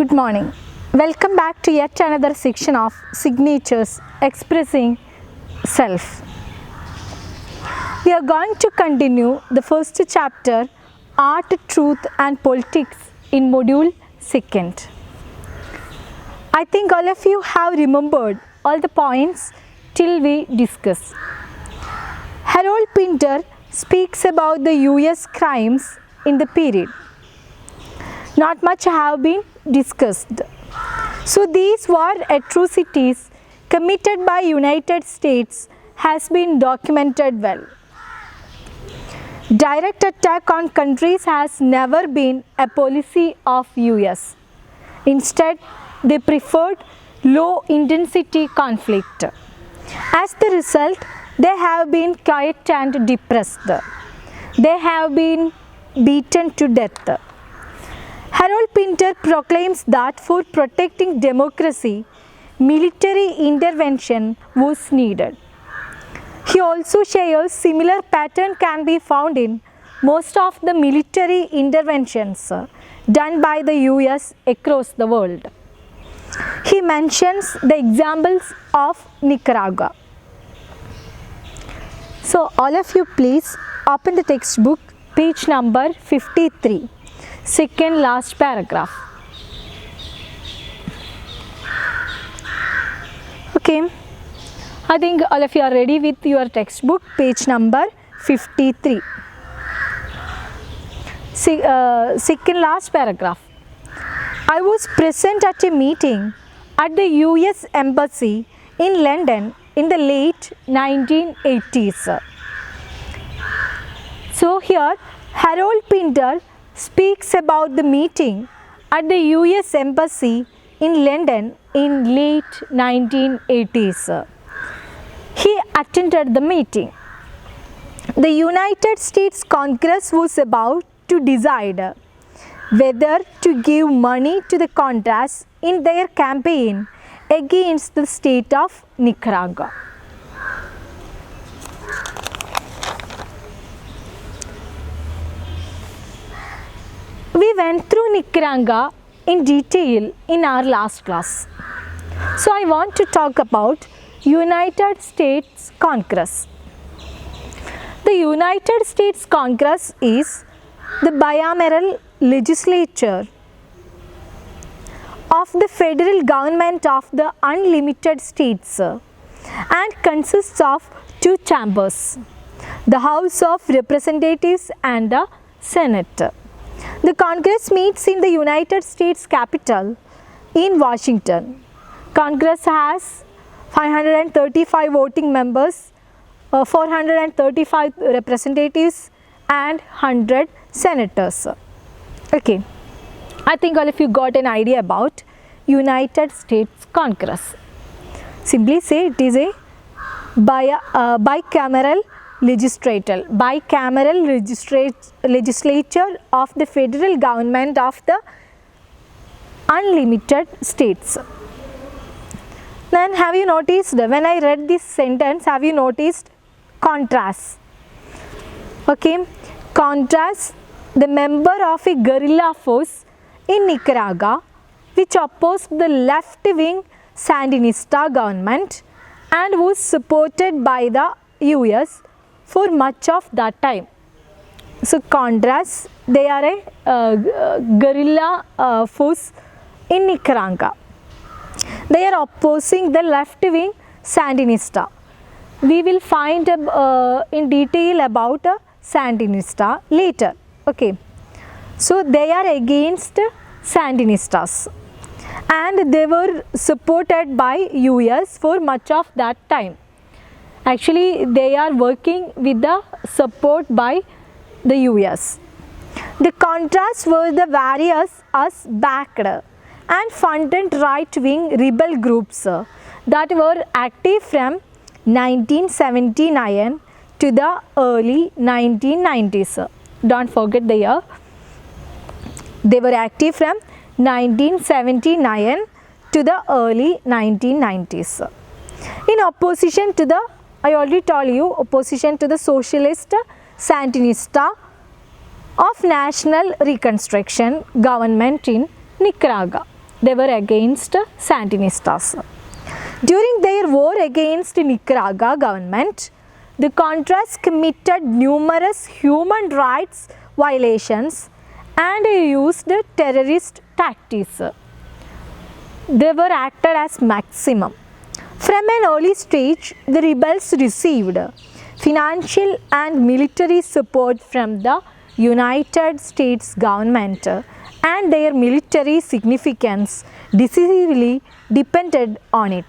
Good morning. Welcome back to yet another section of signatures expressing self. We are going to continue the first chapter, Art, Truth and Politics, in module 2nd. I think all of you have remembered all the points till we discuss. Harold Pinter speaks about the US crimes in the period. Not much have been discussed. So these war atrocities committed by United States has been documented well. Direct attack on countries has never been a policy of US. Instead, they preferred low intensity conflict. As the result, they have been quiet and depressed. They have been beaten to death. Harold Pinter proclaims that for protecting democracy, military intervention was needed. He also shares similar pattern can be found in most of the military interventions done by the US across the world. He mentions the examples of Nicaragua. So all of you please open the textbook, page number 53. Second last paragraph. Okay, I think all of you are ready with your textbook, page number 53. Second last paragraph. I was present at a meeting at the US Embassy in London in the late 1980s. So here Harold Pinter speaks about the meeting at the US Embassy in London in late 1980s. He attended the meeting. The United States Congress was about to decide whether to give money to the Contras in their campaign against the state of Nicaragua. We went through Nicaragua in detail in our last class. So I want to talk about United States Congress. The United States Congress is the bicameral legislature of the federal government of the unlimited states and consists of two chambers, the House of Representatives and the Senate. The Congress meets in the United States Capitol in Washington. Congress has 535 voting members, 435 representatives and 100 senators. Okay, I think all of you got an idea about United States Congress. Simply say it is a bicameral legislature of the federal government of the unlimited states. Then have you noticed, when I read this sentence, have you noticed Contras? Okay, Contras, the member of a guerrilla force in Nicaragua which opposed the left-wing Sandinista government and was supported by the US for much of that time. So Contras, they are a guerrilla force in Nicaragua. They are opposing the left-wing Sandinista. We will find in detail about Sandinista later. Okay, so they are against Sandinistas and they were supported by US for much of that time. Actually, they are working with the support by the US. The Contras were the various US backed and funded right-wing rebel groups that were active from 1979 to the early 1990s. Don't forget the year. They were active from 1979 to the early 1990s. In opposition to the, I already told you, opposition to the socialist Sandinista of National Reconstruction government in Nicaragua. They were against Sandinistas. During their war against Nicaragua government, the Contras committed numerous human rights violations and used terrorist tactics. They were acted as maximum. From an early stage, the rebels received financial and military support from the United States government, and their military significance decisively depended on it.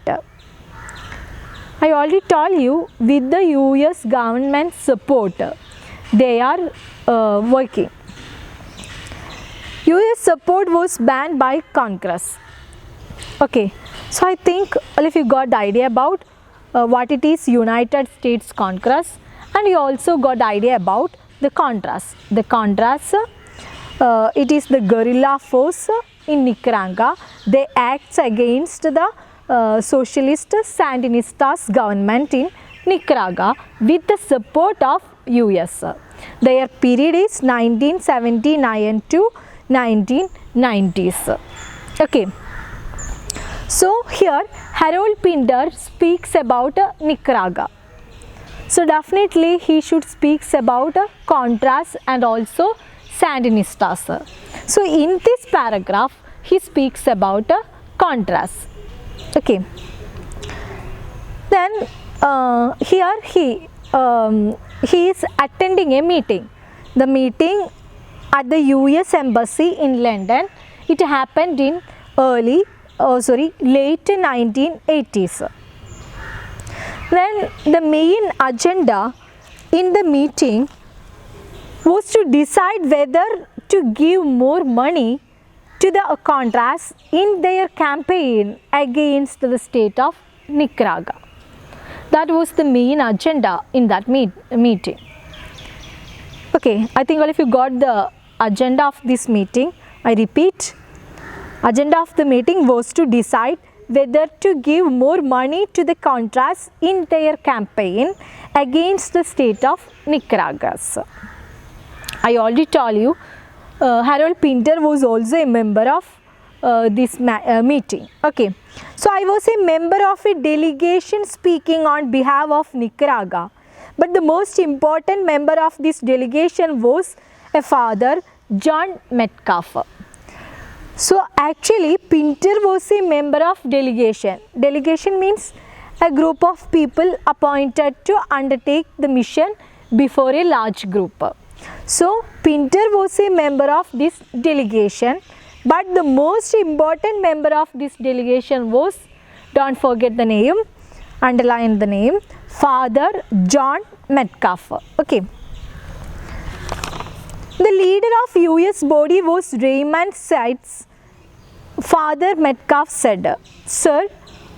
I already told you, with the US government support, they are working. US support was banned by Congress. Okay, so I think if you got the idea about what it is United States Congress, and you also got the idea about the Contras. The Contras, it is the guerrilla force in Nicaragua. They act against the socialist Sandinistas government in Nicaragua with the support of US. Their period is 1979 to 1990s. Okay. So here Harold Pinter speaks about Nicaragua. So definitely he should speak about Contras and also Sandinistas. So in this paragraph he speaks about Contras. Okay. Then here he is attending a meeting. The meeting at the US Embassy in London. It happened in late 1980s. Then the main agenda in the meeting was to decide whether to give more money to the Contras in their campaign against the state of Nicaragua. That was the main agenda in that meeting. Okay, I think if you got the agenda of this meeting, I repeat, agenda of the meeting was to decide whether to give more money to the Contras in their campaign against the state of Nicaragua. I already told you, Harold Pinter was also a member of this meeting. Okay, so I was a member of a delegation speaking on behalf of Nicaragua, but the most important member of this delegation was a Father John Metcalf. So actually Pinter was a member of delegation. Delegation means a group of people appointed to undertake the mission before a large group. So Pinter was a member of this delegation, but the most important member of this delegation was, don't forget the name, underline the name, Father John Metcalf. Okay. The leader of US body was Raymond Sides. Father Metcalf said, "Sir,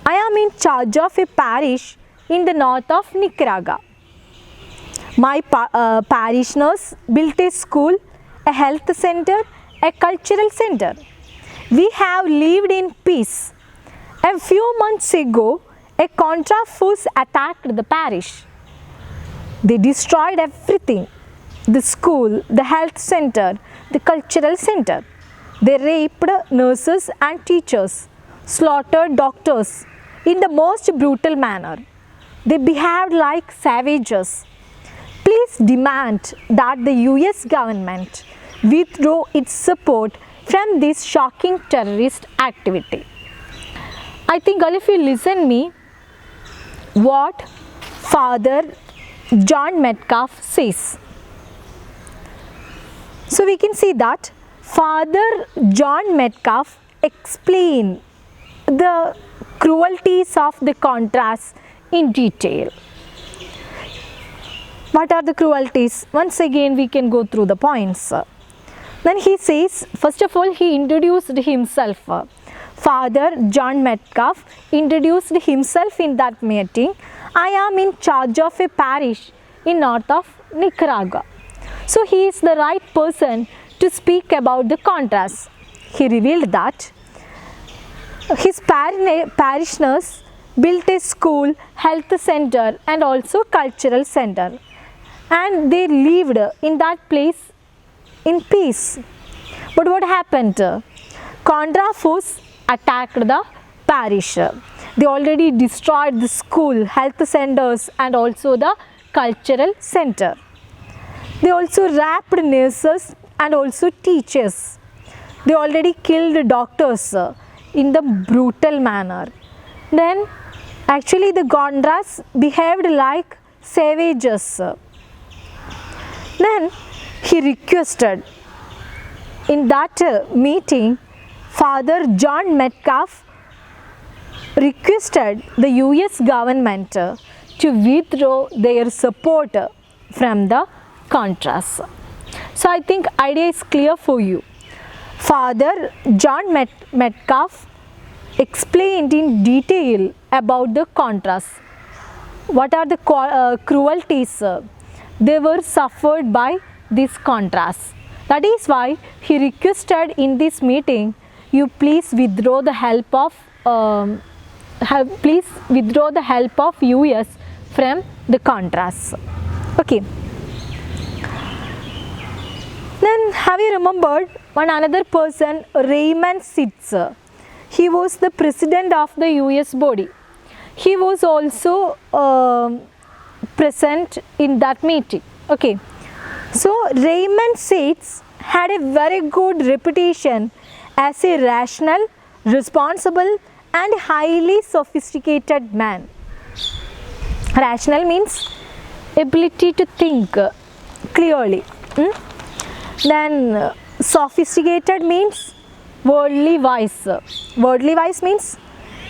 I am in charge of a parish in the north of Nicaragua. My parishioners built a school, a health center, a cultural center. We have lived in peace. A few months ago, a Contra force attacked the parish. They destroyed everything. The school, the health center, the cultural center. They raped nurses and teachers, slaughtered doctors in the most brutal manner. They behaved like savages. Please demand that the US government withdraw its support from this shocking terrorist activity." I think if you listen me, what Father John Metcalf says. So we can see that Father John Metcalf explained the cruelties of the Contras in detail. What are the cruelties? Once again we can go through the points. Then he says, first of all he introduced himself. Father John Metcalf introduced himself in that meeting. I am in charge of a parish in north of Nicaragua. So he is the right person to speak about the Contras. He revealed that his parishioners built a school, health center and also cultural center, and they lived in that place in peace. But what happened? Contra force attacked the parish. They already destroyed the school, health centers and also the cultural center. They also raped nurses and also teachers. They already killed doctors in the brutal manner. Then actually the Gondras behaved like savages. Then he requested in that meeting, Father John Metcalfe requested the US government to withdraw their support from the Contras. So I think idea is clear for you. Father John Metcalfe explained in detail about the Contras. What are the cruelties they were suffered by these Contras. That is why he requested in this meeting, you please withdraw the help of US from the Contras. Okay. Then have you remembered one another person, Raymond Sitz? He was the president of the US body. He was also present in that meeting. Okay. So Raymond Sitz had a very good reputation as a rational, responsible and highly sophisticated man. Rational means ability to think clearly. Then sophisticated means worldly wise. Worldly wise means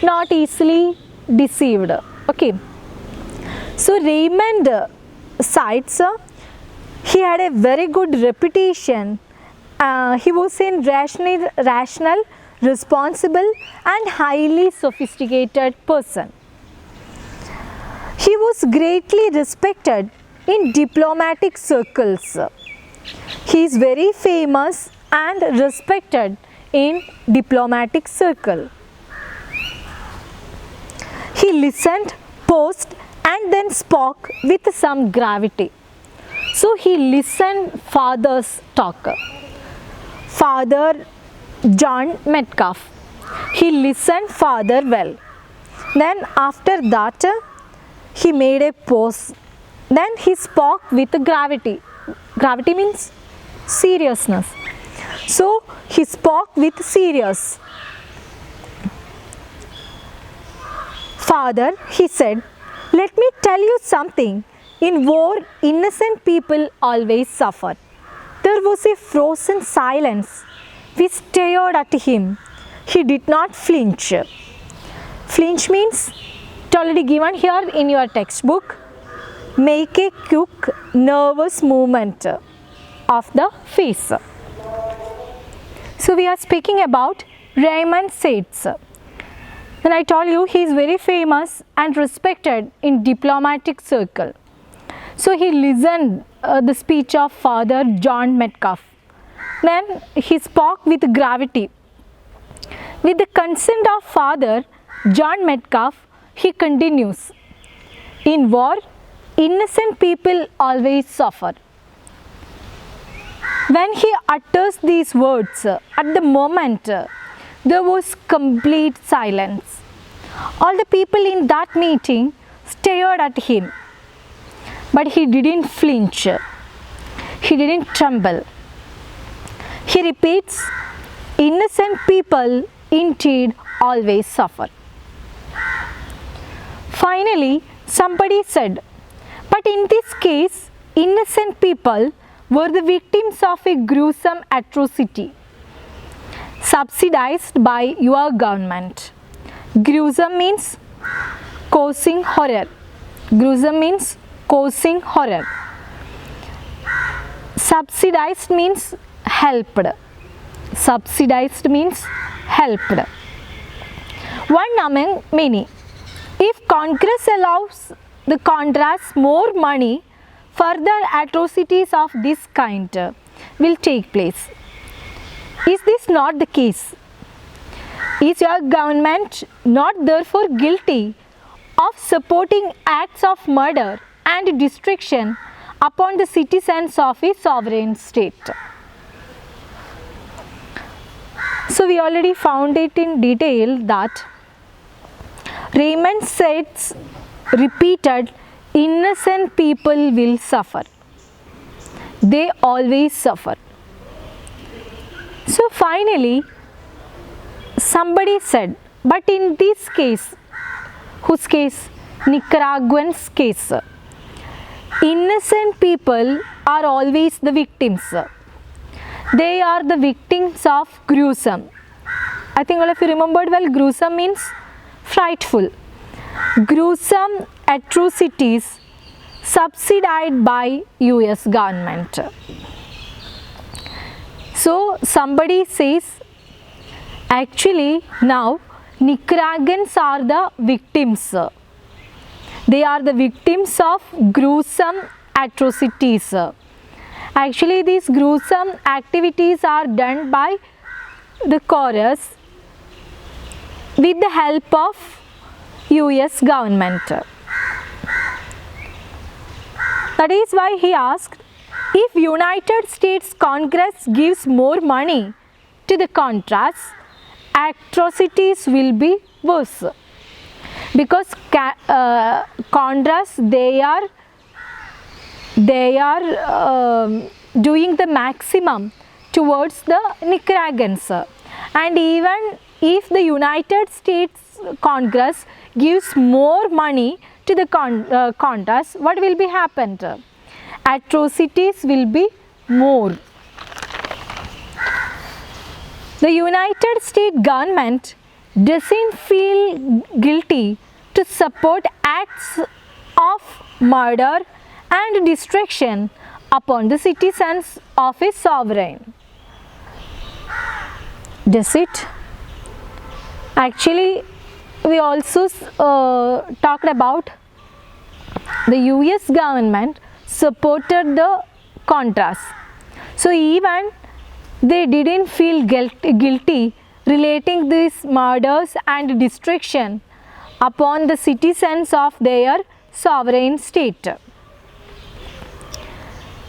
not easily deceived. Okay. So Raymond Sitz, he had a very good reputation. He was a rational, responsible and highly sophisticated person. He was greatly respected in diplomatic circles. He is very famous and respected in diplomatic circle. He listened, paused and then spoke with some gravity. So he listened Father's talk. Father John Metcalfe. He listened Father well. Then after that he made a pause. Then he spoke with gravity. Gravity means seriousness. So he spoke with serious. Father, he said, let me tell you something. In war, innocent people always suffer. There was a frozen silence. We stared at him. He did not flinch. Flinch means, it already given here in your textbook, make a quick, nervous movement of the face. So we are speaking about Raymond Sitz. And I told you he is very famous and respected in diplomatic circle. So he listened the speech of Father John Metcalfe. Then he spoke with gravity. With the consent of Father John Metcalfe, he continues, in war, innocent people always suffer. When he utters these words, at the moment, there was complete silence. All the people in that meeting stared at him. But he didn't flinch. He didn't tremble. He repeats, innocent people indeed always suffer. Finally, somebody said, but in this case, innocent people were the victims of a gruesome atrocity subsidized by your government. Gruesome means causing horror. Gruesome means causing horror. Subsidized means helped. Subsidized means helped. One among many. If Congress allows the Contras more money, further atrocities of this kind will take place. Is this not the case? Is your government not therefore guilty of supporting acts of murder and destruction upon the citizens of a sovereign state? So we already found it in detail that Raymond says repeated, innocent people will suffer. They always suffer. So finally, somebody said, but in this case, whose case? Nicaraguan's case. Innocent people are always the victims. They are the victims of gruesome. I think all of you remembered well, gruesome means frightful. Gruesome atrocities subsidized by US government. So somebody says, actually now Nicaraguans are the victims. They are the victims of gruesome atrocities. Actually these gruesome activities are done by the chorus with the help of US government. That is why he asked, if United States Congress gives more money to the Contras, atrocities will be worse. Because Contras, they are doing the maximum towards the Nicaraguans. And even if the United States Congress gives more money to the Contras, what will be happened? Atrocities will be more. The United States government doesn't feel guilty to support acts of murder and destruction upon the citizens of a sovereign. Does it? Actually, we also talked about the US government supported the Contras. So even they didn't feel guilty relating these murders and destruction upon the citizens of their sovereign state.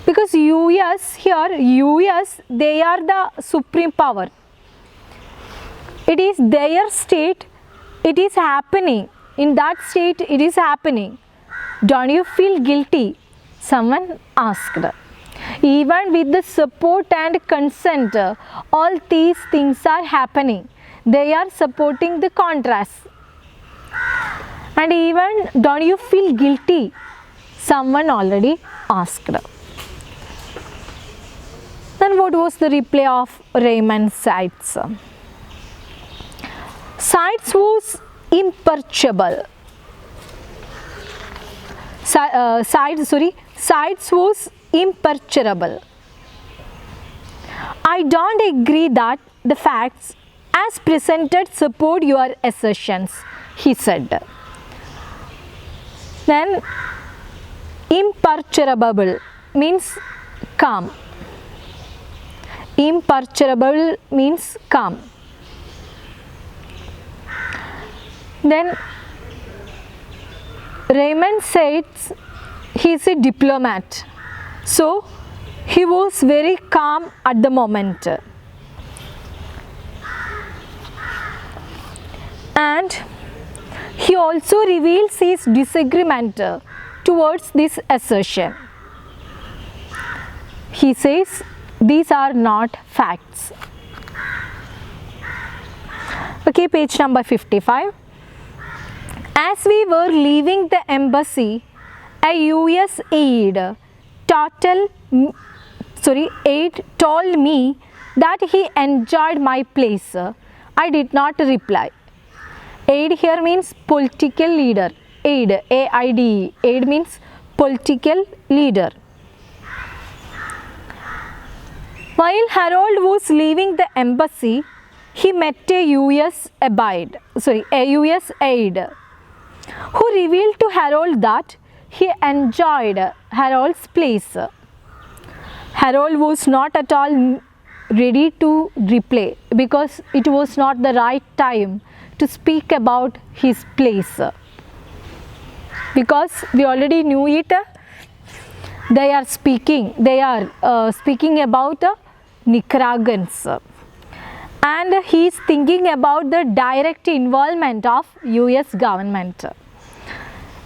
Because US, they are the supreme power. It is their state, it is happening. In that state, it is happening. Don't you feel guilty? Someone asked. Even with the support and consent, all these things are happening. They are supporting the Contras. And even, don't you feel guilty? Someone already asked. Then what was the reply of Raymond Sides? Sides was imperturbable. Sides was imperturbable. I don't agree that the facts as presented support your assertions, he said. Then imperturbable means calm. Imperturbable means calm. Then Raymond says he is a diplomat. So he was very calm at the moment. And he also reveals his disagreement towards this assertion. He says these are not facts. Okay, page number 55. As we were leaving the embassy, a US aide told me that he enjoyed my place. I did not reply. Aide here means political leader. Aide, A-I-D-E. Aide means political leader. While Harold was leaving the embassy, he met a US aide who revealed to Harold that he enjoyed Harold's place. Harold was not at all ready to reply because it was not the right time to speak about his place. Because we already knew it, they are speaking about Nicaraguans. and he is thinking about the direct involvement of US government.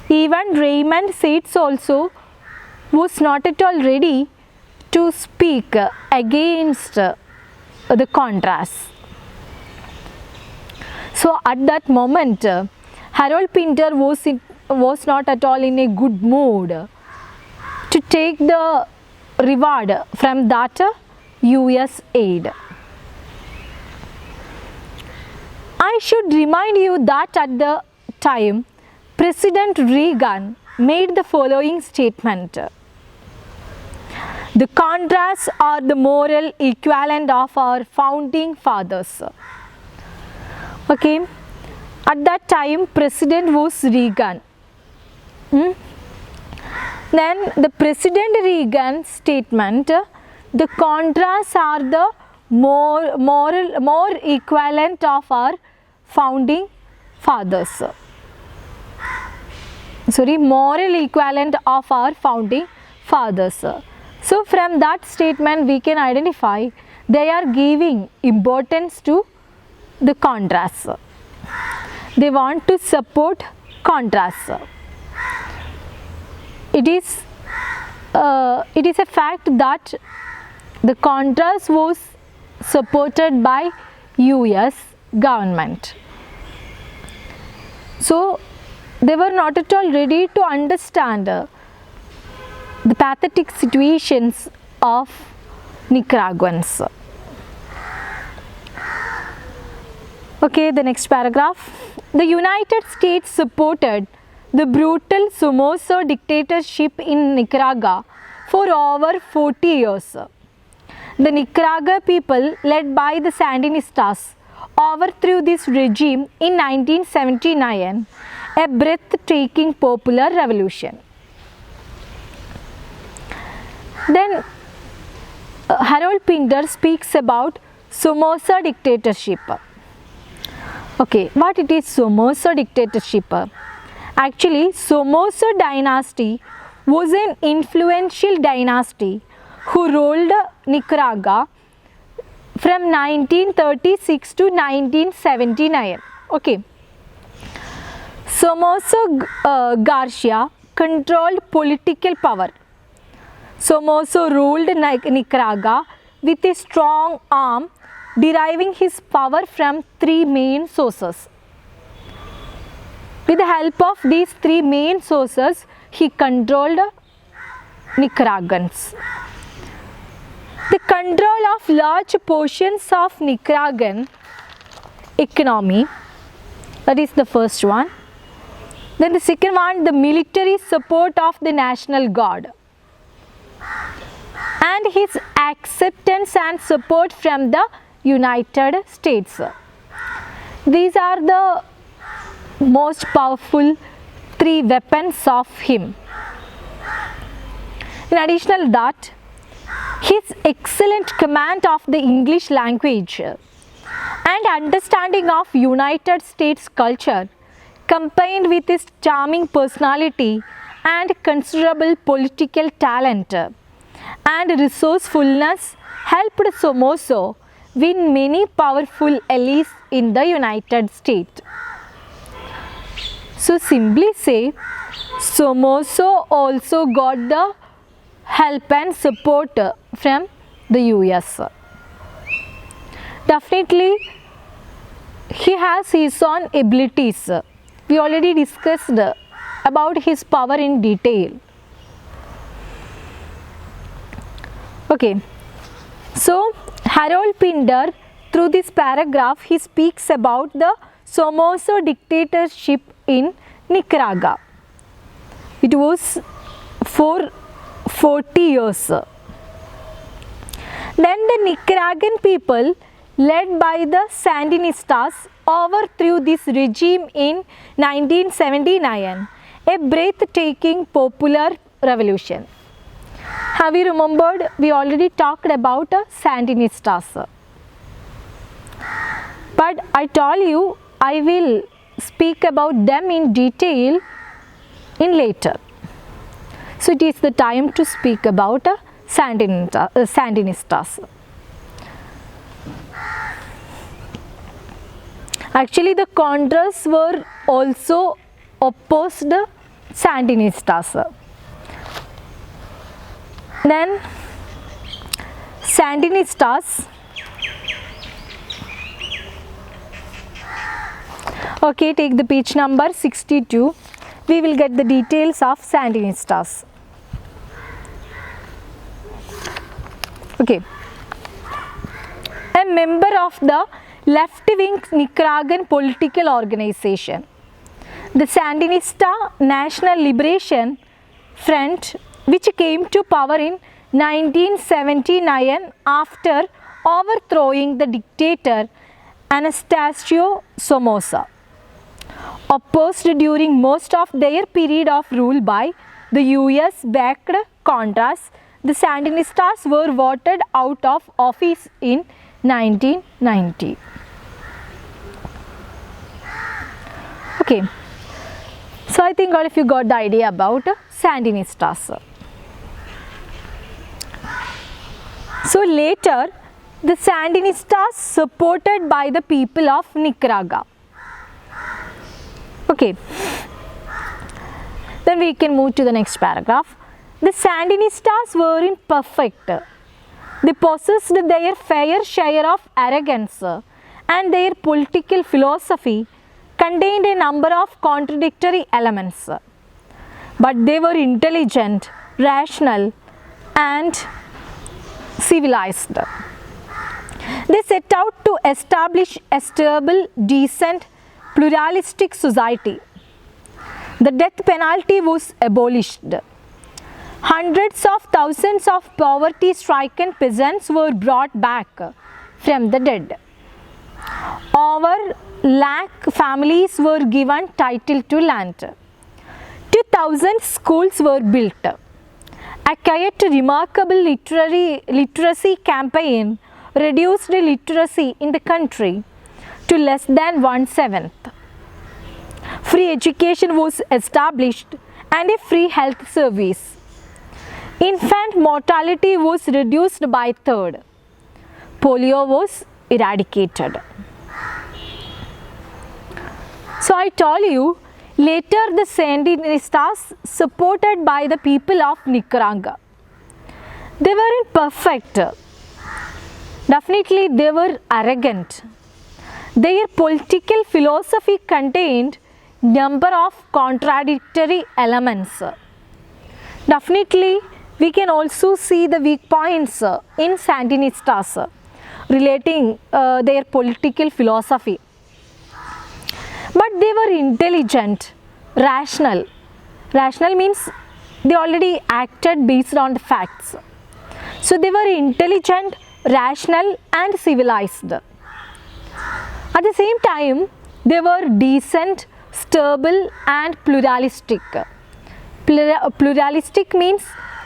Even Raymond Seitz also was not at all ready to speak against the Contras. So at that moment, Harold Pinter was not at all in a good mood to take the reward from that US aid. I should remind you that at the time, President Reagan made the following statement: the Contras are the moral equivalent of our founding fathers. Okay, at that time President was Reagan. Then the President Reagan statement, the Contras are the more equivalent of our founding fathers. Sorry, moral equivalent of our founding fathers. So from that statement we can identify they are giving importance to the Contras. They want to support Contras. It is a fact that the Contras was supported by US government. So they were not at all ready to understand the pathetic situations of Nicaraguans. Okay, the next paragraph. The United States supported the brutal Somoza dictatorship in Nicaragua for over 40 years. The Nicaragua people, led by the Sandinistas, overthrew this regime in 1979, a breathtaking popular revolution. Then Harold Pinter speaks about Somoza dictatorship. Okay, what it is Somoza dictatorship? Actually, Somoza dynasty was an influential dynasty who ruled Nicaragua from 1936 to 1979. Okay. Somoza Garcia controlled political power. Somoza ruled Nicaragua with a strong arm, deriving his power from three main sources. With the help of these three main sources, he controlled Nicaraguans. The control of large portions of Nicaraguan economy, that is the first one. Then the second one, the military support of the National Guard, and his acceptance and support from the United States. These are the most powerful three weapons of him. In addition to that, his excellent command of the English language and understanding of United States culture, combined with his charming personality and considerable political talent and resourcefulness, helped Somoza win many powerful allies in the United States. So simply say, Somoza also got the help and support from the US. Definitely he has his own abilities. We already discussed about his power in detail. Okay, so Harold Pinter, through this paragraph, he speaks about the Somoza dictatorship in Nicaragua. It was for 40 years. Then the Nicaraguan people, led by the Sandinistas, overthrew this regime in 1979, a breathtaking popular revolution. Have you remembered? We already talked about Sandinistas. But I told you I will speak about them in detail in later. So it is the time to speak about Sandinistas. Actually, the Contras were also opposed Sandinistas. Then Sandinistas, okay, take the page number 62. We will get the details of Sandinistas. Okay, a member of the left-wing Nicaraguan political organization, the Sandinista National Liberation Front, which came to power in 1979 after overthrowing the dictator Anastasio Somoza. Opposed during most of their period of rule by the US-backed Contras, the Sandinistas were voted out of office in 1990. Okay, so I think all of you got the idea about Sandinistas. So later, the Sandinistas supported by the people of Nicaragua. Okay, then we can move to the next paragraph. The Sandinistas were imperfect. They possessed their fair share of arrogance, and their political philosophy contained a number of contradictory elements. But they were intelligent, rational, and civilized. They set out to establish a stable, decent, pluralistic society. The death penalty was abolished. Hundreds of thousands of poverty-stricken peasants were brought back from the dead. Over lakh families were given title to land. 2,000 schools were built. A quite remarkable literacy campaign reduced literacy in the country to less than 1/7. Free education was established and a free health service. Infant mortality was reduced by a third. Polio was eradicated. So I told you, later the Sandinistas, supported by the people of Nicaragua, they weren't perfect. Definitely they were arrogant. Their political philosophy contained number of contradictory elements. Definitely we can also see the weak points in Sandinistas relating their political philosophy. But they were intelligent, rational. Rational means they already acted based on the facts. So they were intelligent, rational and civilized. At the same time, they were decent, stable and pluralistic. Pluralistic means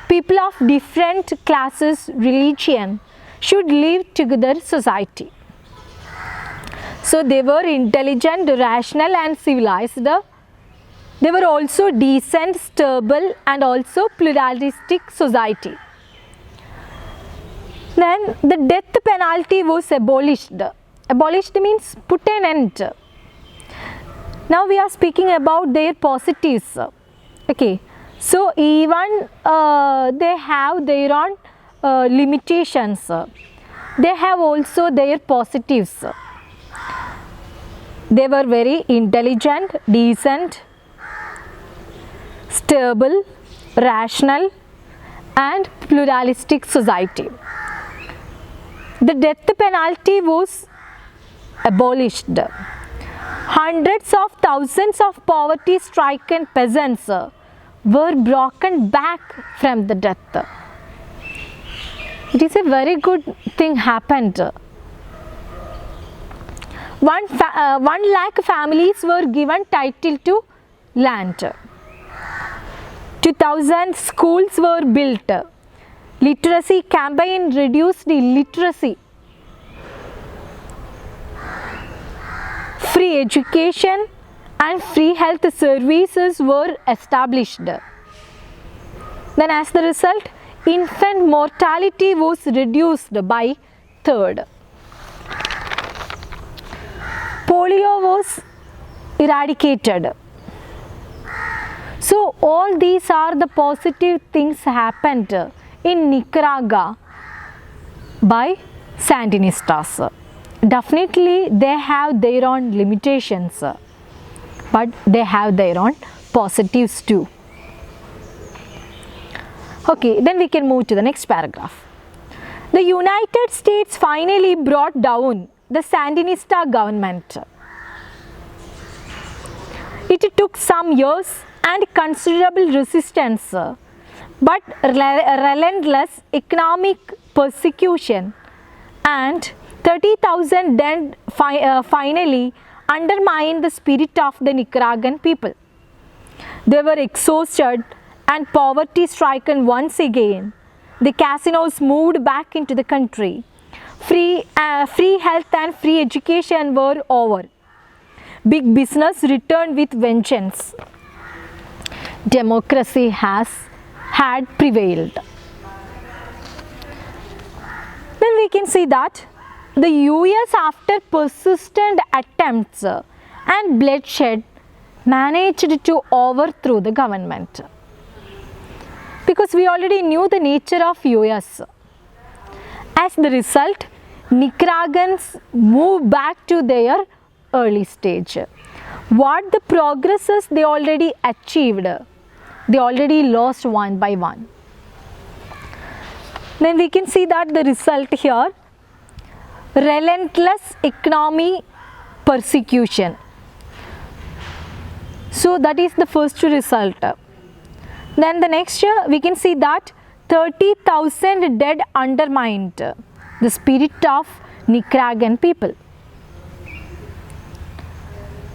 people of different classes, religion should live together society. So they were intelligent, rational and civilized. They were also decent, stable and also pluralistic society. Then the death penalty was abolished. Abolished means put an end. Now we are speaking about their positives. Okay, so even they have their own limitations. They have also their positives. They were very intelligent, decent, stable, rational and pluralistic society. The death penalty was abolished. Hundreds of thousands of poverty-stricken peasants were broken back from the death. It is a very good thing happened. 1 lakh families were given title to land. 2,000 schools were built. Literacy campaign reduced illiteracy. Free education and free health services were established. Then as the result, infant mortality was reduced by third. polio was eradicated. So all these are the positive things happened in Nicaragua by Sandinistas. Definitely they have their own limitations, but they have their own positives too. Okay, then we can move to the next paragraph. The United States finally brought down the Sandinista government. It took some years and considerable resistance, but relentless economic persecution and 30,000 dead finally undermined the spirit of the Nicaraguan people. They were exhausted and poverty stricken once again. The casinos moved back into the country. Free health and free education were over. Big business returned with vengeance. Democracy had prevailed. Then we can see that the US, after persistent attempts and bloodshed, managed to overthrow the government. Because we already knew the nature of US. As the result, Nicaraguans moved back to their early stage. What the progresses they already achieved, they already lost one by one. Then we can see that the result here, relentless economic persecution. So that is the first result. Then the next we can see that 30,000 dead undermined the spirit of Nicaraguan people.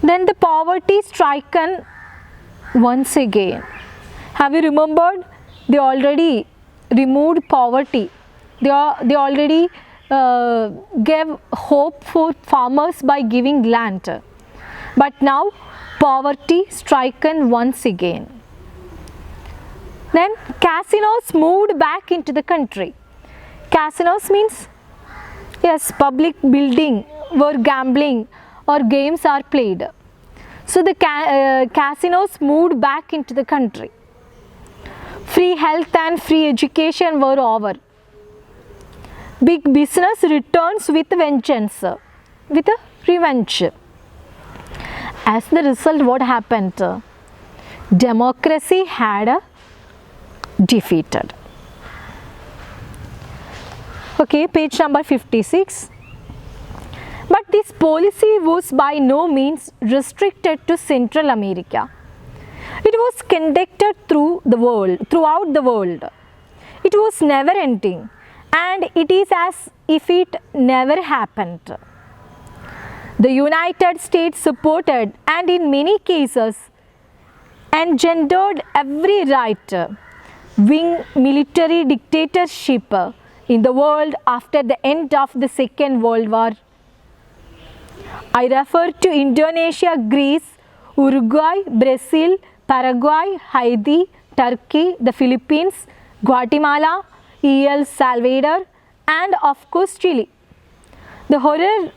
Then the poverty stricken once again. Have you remembered? They already removed poverty. They already gave hope for farmers by giving land. But now poverty stricken once again. Then casinos moved back into the country. Casinos means, yes, public building where gambling or games are played. So the casinos moved back into the country. Free health and free education were over. Big business returns with vengeance, with a revenge. As the result, what happened? Democracy had defeated. Okay, page number 56. But this policy was by no means restricted to Central America. It was conducted throughout the world. It was never ending, and it is as if it never happened. The United States supported and in many cases engendered every right-wing military dictatorship in the world after the end of the Second World War. I refer to Indonesia, Greece, Uruguay, Brazil, Paraguay, Haiti, Turkey, the Philippines, Guatemala, El Salvador, and of course Chile. The horror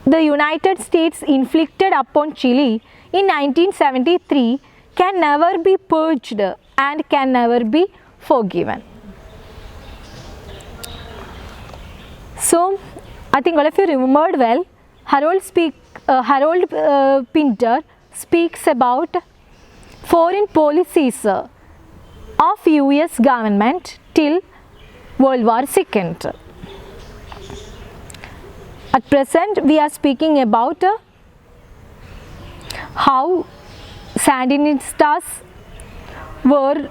the United States inflicted upon Chile in 1973 can never be purged and can never be forgiven. So, I think all of you remembered well, Harold Pinter speaks about foreign policies of US government till World War II. At present, we are speaking about how Sandinistas were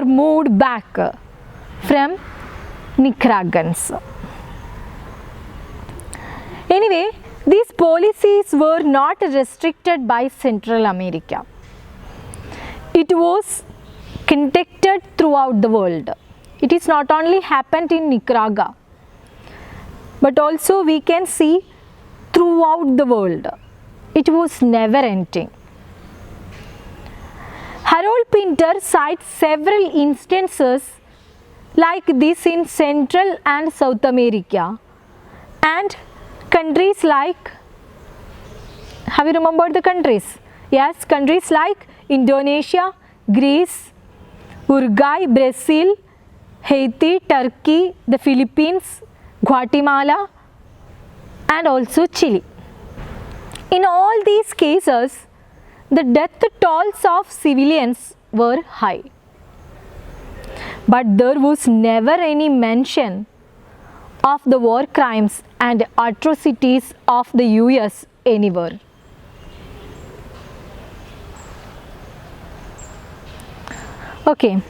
moved back from Nicaraguans. Anyway, these policies were not restricted by Central America. It was conducted throughout the world. It is not only happened in Nicaragua, but also we can see throughout the world. It was never ending. Harold Pinter cites several instances like this in Central and South America and Countries like, have you remembered the countries? Yes, countries like Indonesia, Greece, Uruguay, Brazil, Haiti, Turkey, the Philippines, Guatemala, and also Chile. In all these cases, the death tolls of civilians were high. But there was never any mention of the war crimes and atrocities of the US anywhere. Okay,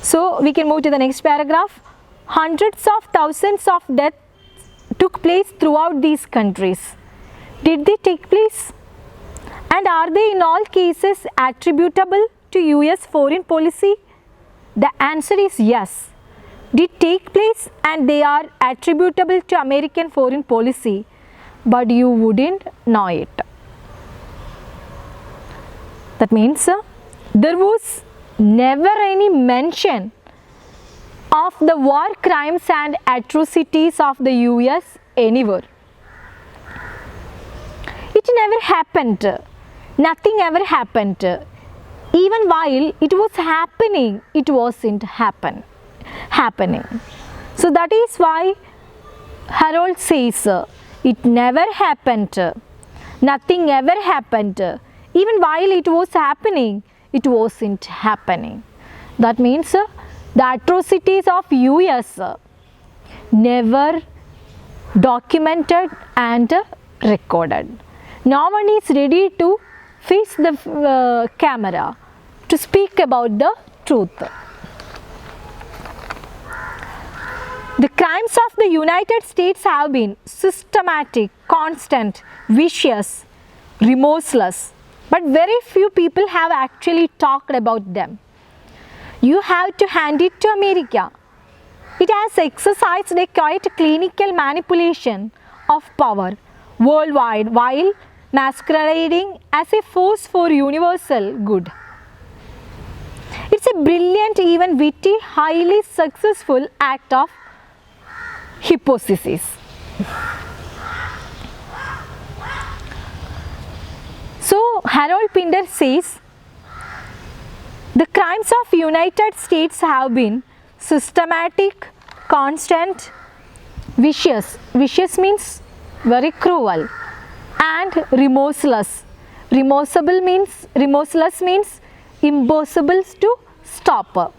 so we can move to the next paragraph. Hundreds of thousands of deaths took place throughout these countries. Did they take place? And are they in all cases attributable to US foreign policy? The answer is yes. Did take place and they are attributable to American foreign policy, but you wouldn't know it. That means there was never any mention of the war crimes and atrocities of the US anywhere. It never happened. Nothing ever happened. Even while it was happening, it wasn't happening. So that is why Harold says it never happened. Nothing ever happened. Even while it was happening, it wasn't happening. That means the atrocities of US never documented and recorded. No one is ready to face the camera to speak about the truth. The crimes of the United States have been systematic, constant, vicious, remorseless, but very few people have actually talked about them. You have to hand it to America. It has exercised a quite clinical manipulation of power worldwide while masquerading as a force for universal good. It's a brilliant, even witty, highly successful act of hypothesis. So Harold Pinder says the crimes of United States have been systematic, constant, vicious. Vicious means very cruel, and remorseless. Remorseless means impossible to stop.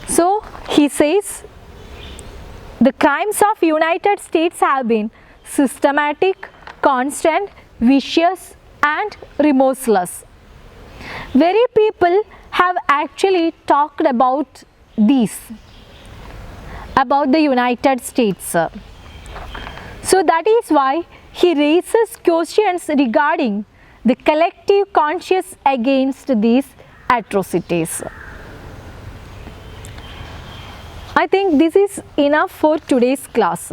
So he says the crimes of United States have been systematic, constant, vicious, and remorseless. Very people have actually talked about these, about the United States. So that is why he raises questions regarding the collective conscience against these atrocities. I think this is enough for today's class.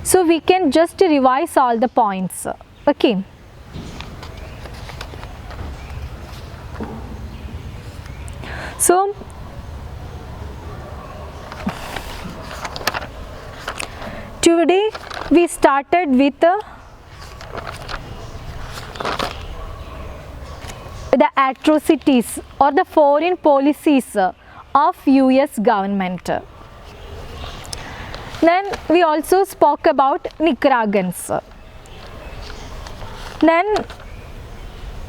So we can just revise all the points. Okay. So today we started with the atrocities or the foreign policies of US government. Then we also spoke about Nicaraguans. Then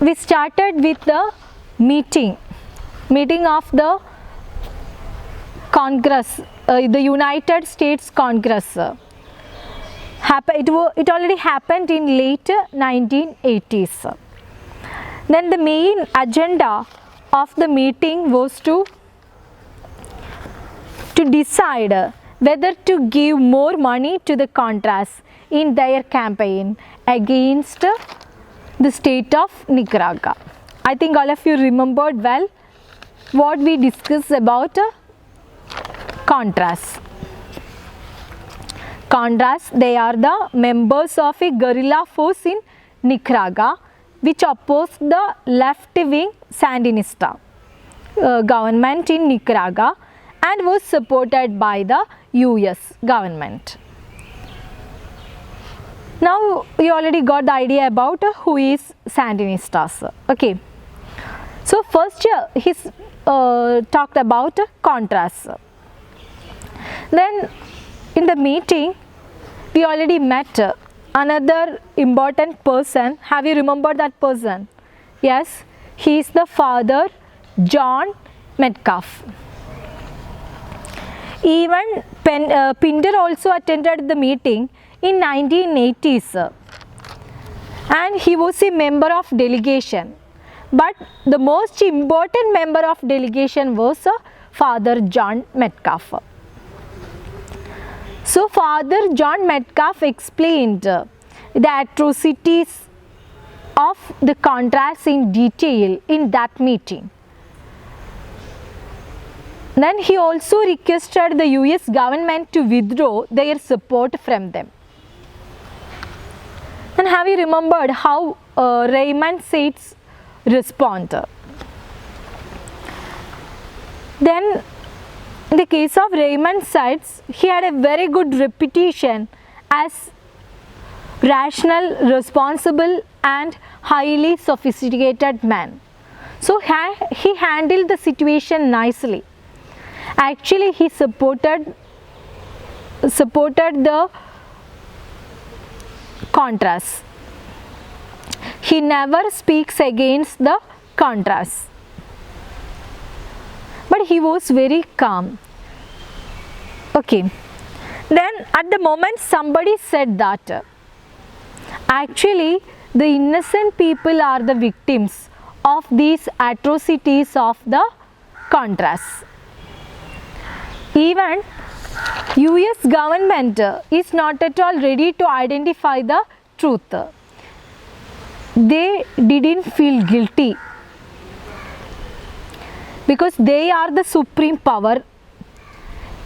we started with the meeting of the Congress, the United States Congress. It already happened in late 1980s. Then the main agenda of the meeting was to decide whether to give more money to the Contras in their campaign against the state of Nicaragua. I think all of you remembered well what we discussed about Contras. Contras, they are the members of a guerrilla force in Nicaragua which opposed the left-wing Sandinista government in Nicaragua and was supported by the US government. Now you already got the idea about who is Sandinistas. Okay. So first he's talked about Contras. Then in the meeting we already met another important person. Have you remembered that person? Yes, he is the father John Metcalfe. Even Pinder also attended the meeting in 1980s and he was a member of delegation. But the most important member of delegation was Father John Metcalfe. So Father John Metcalfe explained the atrocities of the Contras in detail in that meeting. Then he also requested the US government to withdraw their support from them. And have you remembered how Raymond Sates responded? Then in the case of Raymond Sates, he had a very good reputation as rational, responsible and highly sophisticated man. So he handled the situation nicely. Actually, he supported the Contras. He never speaks against the Contras. But he was very calm. Okay. Then at the moment somebody said that actually the innocent people are the victims of these atrocities of the Contras. Even US government is not at all ready to identify the truth. They didn't feel guilty because they are the supreme power.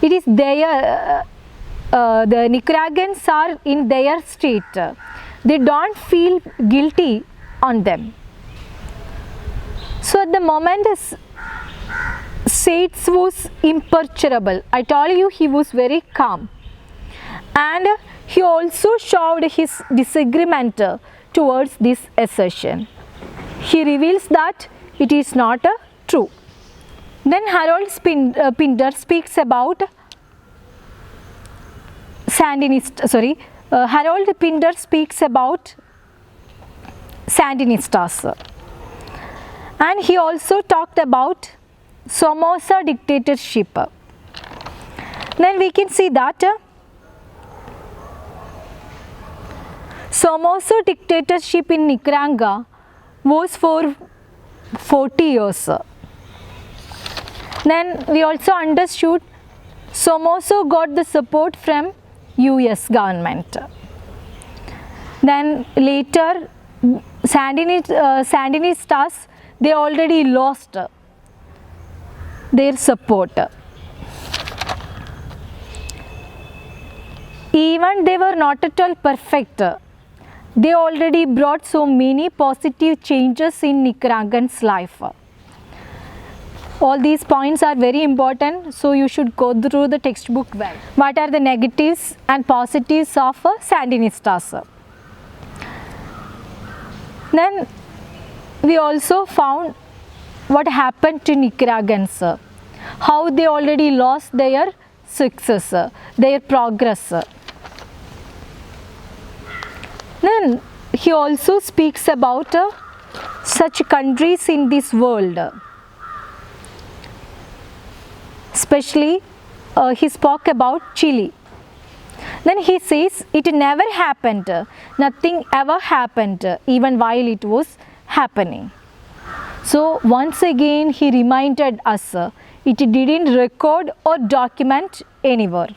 It is their, the Nicaraguans are in their state. They don't feel guilty on them. So at the moment Sates was imperturbable. I told you he was very calm. And he also showed his disagreement towards this assertion. He reveals that it is not true. Then Harold Pinder speaks about Harold Pinder speaks about Sandinistas. And he also talked about Somoza dictatorship. Then we can see that Somoza dictatorship in Nicaragua was for 40 years. Then we also understood Somoza got the support from US government. Then later Sandinistas, they already lost their support. Even they were not at all perfect. They already brought so many positive changes in Nicaraguans' life. All these points are very important, so you should go through the textbook well. What are the negatives and positives of Sandinistas? Then we also found what happened to Nicaraguans, how they already lost their success, their progress. Then he also speaks about such countries in this world. Especially he spoke about Chile. Then he says it never happened, nothing ever happened even while it was happening. So once again he reminded us it didn't record or document anywhere.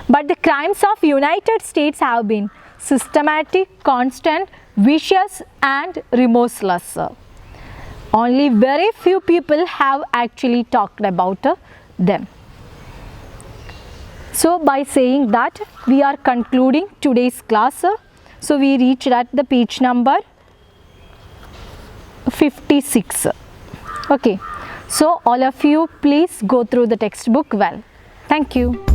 But the crimes of United States have been systematic, constant, vicious and remorseless. Only very few people have actually talked about them. So by saying that, we are concluding today's class. So we reached at the page number 56. Okay. So all of you please go through the textbook well. Thank you.